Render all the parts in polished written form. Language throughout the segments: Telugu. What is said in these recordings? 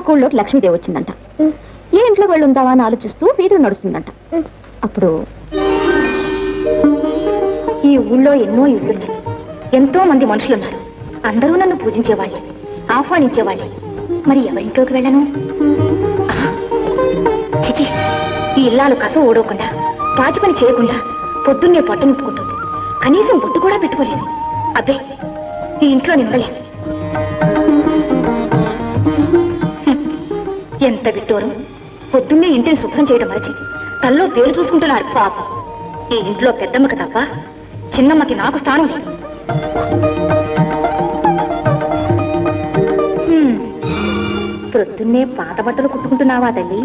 పక్క ఊళ్ళోకి లక్ష్మీదేవి వచ్చిందంట. ఏ ఇంట్లోకి వెళ్ళి ఉందావా అని ఆలోచిస్తూ వీధులు నడుస్తుందంట. అప్పుడు ఈ ఊళ్ళో ఎన్నో ఇళ్ళున్నాయి, ఎంతో మంది మనుషులున్నారు. అందరూ నన్ను పూజించేవాళ్ళే, ఆహ్వానించేవాళ్ళే. మరి ఎవరింట్లోకి వెళ్ళను? చిచి, ఈ ఇల్లాలు కసం ఓడవకుండా, పాచి పని చేయకుండా పొద్దున్నే పొట్ట నింపుకుంటుంది. కనీసం బొట్టు కూడా పెట్టుకోలేదు. అబ్బే, ఈ ఇంట్లో నిండలేదు. ఎంత విట్టోరు! పొద్దున్నే ఇంటిని శుభ్రం చేయడం మరచి తల్లో పేరు చూసుకుంటున్నారు పాపం. ఈ ఇంట్లో పెద్దమ్మకి తప్ప చిన్నమ్మకి నాకు స్థానం లేదు. పొద్దున్నే పాత బట్టలు కుట్టుకుంటున్నావా తల్లి?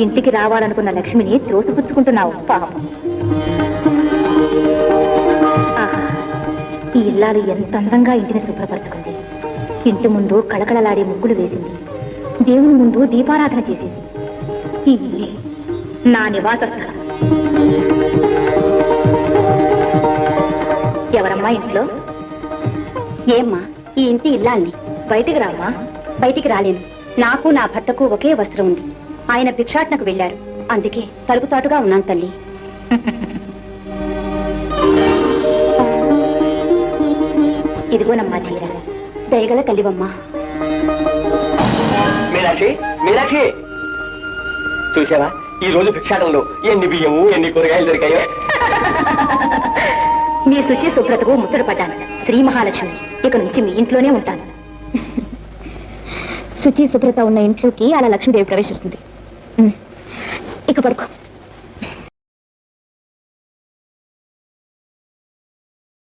ఇంటికి రావాలనుకున్న లక్ష్మిని త్రోసిపుచ్చుకుంటున్నావు పాపం. ఈ ఇల్లాలు ఎంత అందంగా ఇంటిని శుభ్రపరచుకుంది. ఇంటి ముందు కళకళలాడే ముగ్గులు వేసింది, దేవుని ముందు దీపారాధన చేసింది. ఈ ఇల్లే నా నివాస స్థలం. ఎవరమ్మా ఇంట్లో? ఏమ్మా, ఈ ఇంటి ఇల్లాల్ని. బయటికి రామ్మా. బయటికి రాలేను. నాకు నా భర్తకు ఒకే వస్త్రం ఉంది. ఆయన భిక్షాటనకు వెళ్లారు, అందుకే తలుపుతాటుగా ఉన్నాను తల్లి. ఇదిగోనమ్మా చీర, దయగల కలివమ్మా. మీనాక్షి, మీనాక్షి, చూసావా ఈ రోజు భిక్షాటంలో ఎన్ని బియ్యము ఎన్ని కూరగాయలు దొరికాయో. మీ శుచి శుభ్రతకు ముచ్చట పడ్డాను. శ్రీ మహాలక్ష్మి, ఇక నుంచి మీ ఇంట్లోనే ఉంటాను. శుచి శుభ్రత ఉన్న ఇంట్లోకి అలా లక్ష్మీదేవి ప్రవేశిస్తుంది. ఇక పడుకో.